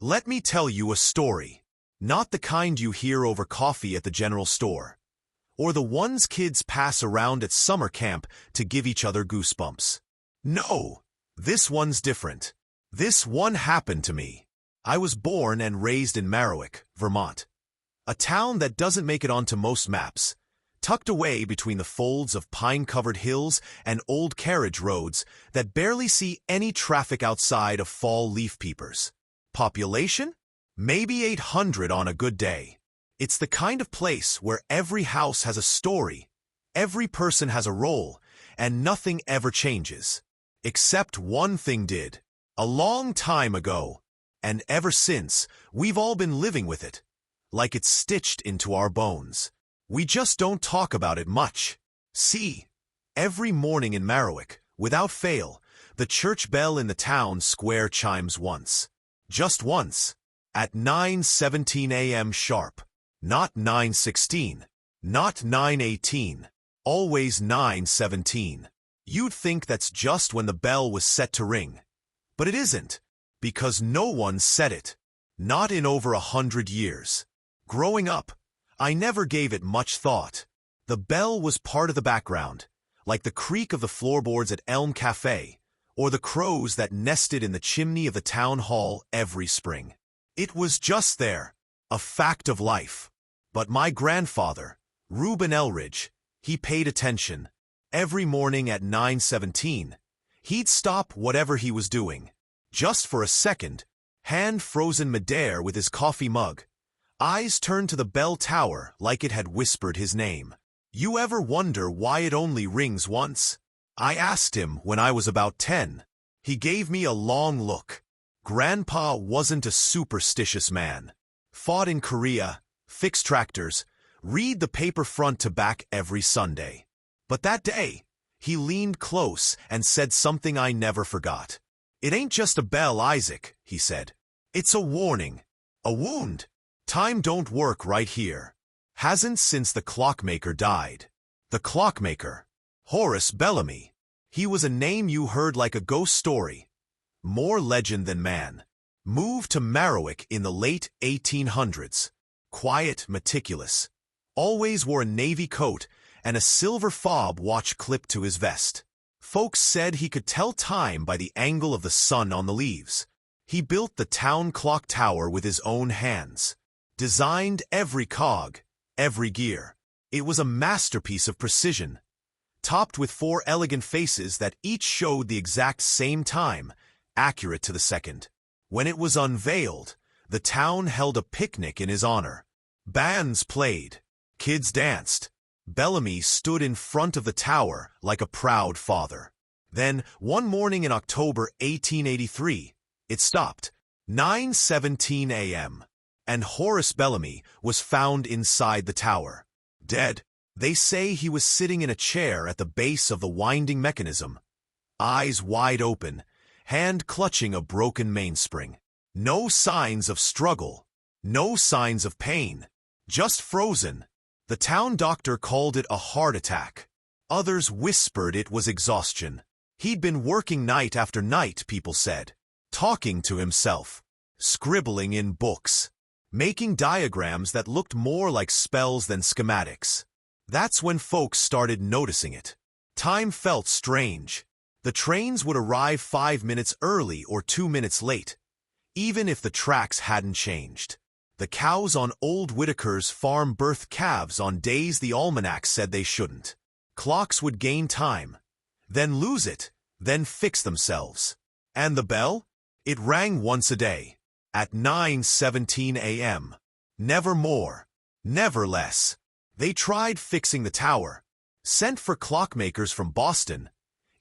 Let me tell you a story. Not the kind you hear over coffee at the general store, or the ones kids pass around at summer camp to give each other goosebumps. No, this one's different. This one happened to me. I was born and raised in Marowak, Vermont, a town that doesn't make it onto most maps, tucked away between the folds of pine-covered hills and old carriage roads that barely see any traffic outside of fall leaf peepers. Population? Maybe 800 on a good day. It's the kind of place where every house has a story, every person has a role, and nothing ever changes. Except one thing did. A long time ago. And ever since, we've all been living with it. Like it's stitched into our bones. We just don't talk about it much. See, every morning in Marowak, without fail, the church bell in the town square chimes once. Just once. At 9:17 a.m. sharp. Not 9:16. Not 9:18. Always 9:17. You'd think that's just when the bell was set to ring. But it isn't. Because no one said it. Not in over 100 years. Growing up, I never gave it much thought. The bell was part of the background, like the creak of the floorboards at Elm Cafe, or the crows that nested in the chimney of the town hall every spring. It was just there, a fact of life. But my grandfather, Reuben Elridge, he paid attention. Every morning at 9:17, he'd stop whatever he was doing. Just for a second, hand frozen midair with his coffee mug, eyes turned to the bell tower like it had whispered his name. You ever wonder why it only rings once? I asked him when I was about 10. He gave me a long look. Grandpa wasn't a superstitious man. Fought in Korea, fixed tractors, read the paper front to back every Sunday. But that day, he leaned close and said something I never forgot. It ain't just a bell, Isaac, he said. It's a warning. A wound. Time don't work right here. Hasn't since the clockmaker died. The clockmaker. Horace Bellamy. He was a name you heard like a ghost story. More legend than man. Moved to Marowak in the late 1800s. Quiet, meticulous. Always wore a navy coat and a silver fob watch clipped to his vest. Folks said he could tell time by the angle of the sun on the leaves. He built the town clock tower with his own hands. Designed every cog, every gear. It was a masterpiece of precision. Topped with 4 elegant faces that each showed the exact same time, accurate to the second. When it was unveiled, the town held a picnic in his honor. Bands played. Kids danced. Bellamy stood in front of the tower like a proud father. Then, one morning in October 1883, it stopped. 9:17 a.m. And Horace Bellamy was found inside the tower. Dead. They say he was sitting in a chair at the base of the winding mechanism. Eyes wide open, hand clutching a broken mainspring. No signs of struggle. No signs of pain. Just frozen. The town doctor called it a heart attack. Others whispered it was exhaustion. He'd been working night after night, people said. Talking to himself. Scribbling in books. Making diagrams that looked more like spells than schematics. That's when folks started noticing it. Time felt strange. The trains would arrive 5 minutes early or 2 minutes late, even if the tracks hadn't changed. The cows on old Whitaker's farm birthed calves on days the almanac said they shouldn't. Clocks would gain time, then lose it, then fix themselves. And the bell? It rang once a day, at 9:17 a.m. Never more, never less. They tried fixing the tower, sent for clockmakers from Boston,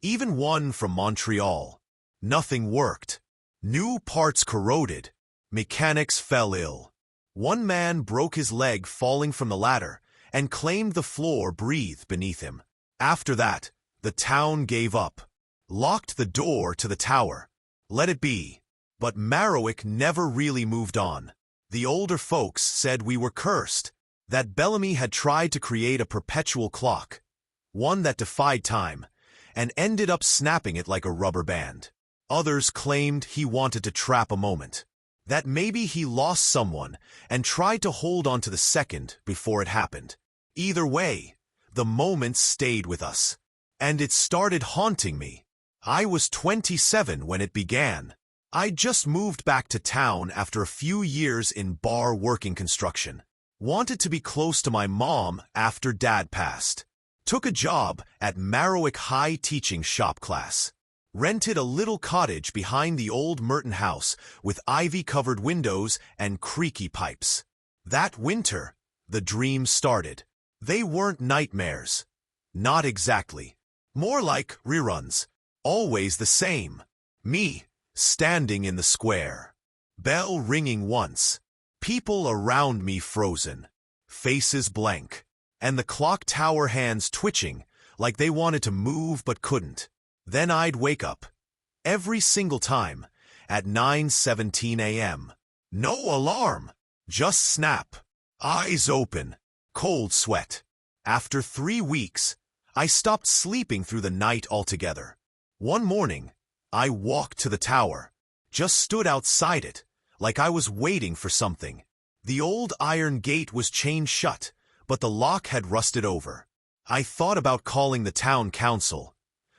even one from Montreal. Nothing worked. New parts corroded. Mechanics fell ill. One man broke his leg falling from the ladder and claimed the floor breathed beneath him. After that, the town gave up, locked the door to the tower, let it be. But Marowak never really moved on. The older folks said we were cursed, that Bellamy had tried to create a perpetual clock, one that defied time, and ended up snapping it like a rubber band. Others claimed he wanted to trap a moment. That maybe he lost someone and tried to hold on to the second before it happened. Either way, the moment stayed with us. And it started haunting me. I was 27 when it began. I'd just moved back to town after a few years in bar working construction. Wanted to be close to my mom after Dad passed. Took a job at Marowak High teaching shop class. Rented a little cottage behind the old Merton house with ivy-covered windows and creaky pipes. That winter, the dreams started. They weren't nightmares. Not exactly. More like reruns. Always the same. Me, standing in the square. Bell ringing once. People around me frozen. Faces blank. And the clock tower hands twitching like they wanted to move but couldn't. Then I'd wake up. Every single time. At 9:17 a.m. No alarm. Just snap. Eyes open. Cold sweat. After 3 weeks, I stopped sleeping through the night altogether. One morning, I walked to the tower. Just stood outside it, like I was waiting for something. The old iron gate was chained shut, but the lock had rusted over. I thought about calling the town council.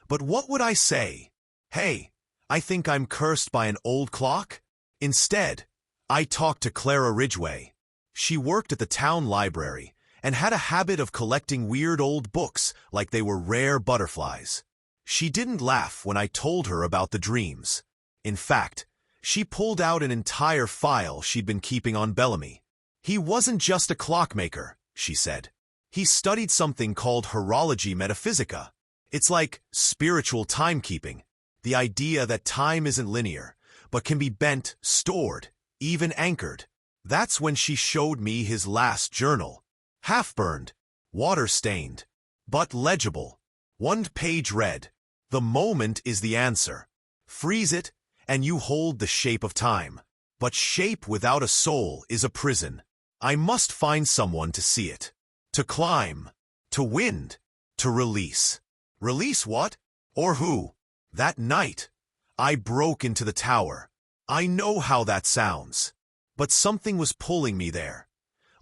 But what would I say? Hey, I think I'm cursed by an old clock? Instead, I talked to Clara Ridgway. She worked at the town library and had a habit of collecting weird old books like they were rare butterflies. She didn't laugh when I told her about the dreams. In fact, she pulled out an entire file she'd been keeping on Bellamy. He wasn't just a clockmaker, she said. He studied something called horology metaphysica. It's like spiritual timekeeping, the idea that time isn't linear, but can be bent, stored, even anchored. That's when she showed me his last journal. Half-burned, water-stained, but legible. One page read, "The moment is the answer. Freeze it, and you hold the shape of time. But shape without a soul is a prison. I must find someone to see it. To climb. To wind. To release." Release what? Or who? That night, I broke into the tower. I know how that sounds. But something was pulling me there.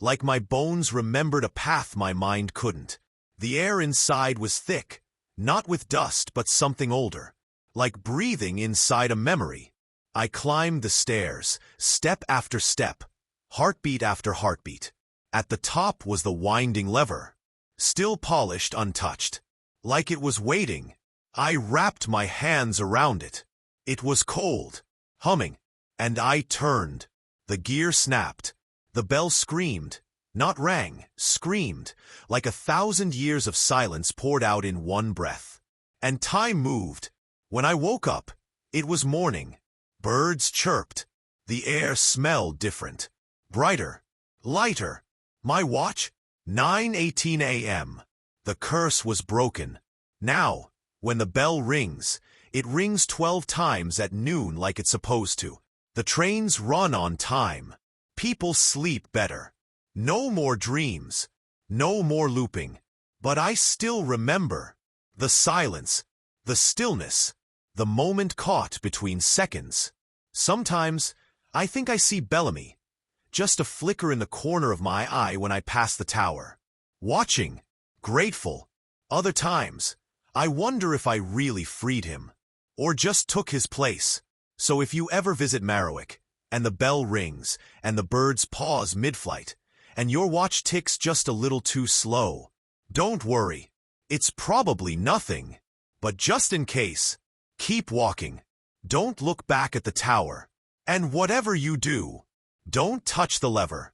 Like my bones remembered a path my mind couldn't. The air inside was thick, not with dust but something older. Like breathing inside a memory. I climbed the stairs, step after step, heartbeat after heartbeat. At the top was the winding lever. Still polished, untouched. Like it was waiting. I wrapped my hands around it. It was cold, humming, and I turned. The gear snapped. The bell screamed, not rang, screamed, like 1,000 years of silence poured out in one breath. And time moved. When I woke up, it was morning. Birds chirped. The air smelled different. Brighter, lighter. My watch? 9:18 a.m. The curse was broken. Now, when the bell rings, it rings 12 times at noon like it's supposed to. The trains run on time. People sleep better. No more dreams. No more looping. But I still remember. The silence. The stillness. The moment caught between seconds. Sometimes, I think I see Bellamy. Just a flicker in the corner of my eye when I pass the tower. Watching. Grateful. Other times, I wonder if I really freed him. Or just took his place. So if you ever visit Marowak, and the bell rings, and the birds pause mid-flight, and your watch ticks just a little too slow, don't worry. It's probably nothing. But just in case, keep walking. Don't look back at the tower. And whatever you do, don't touch the lever.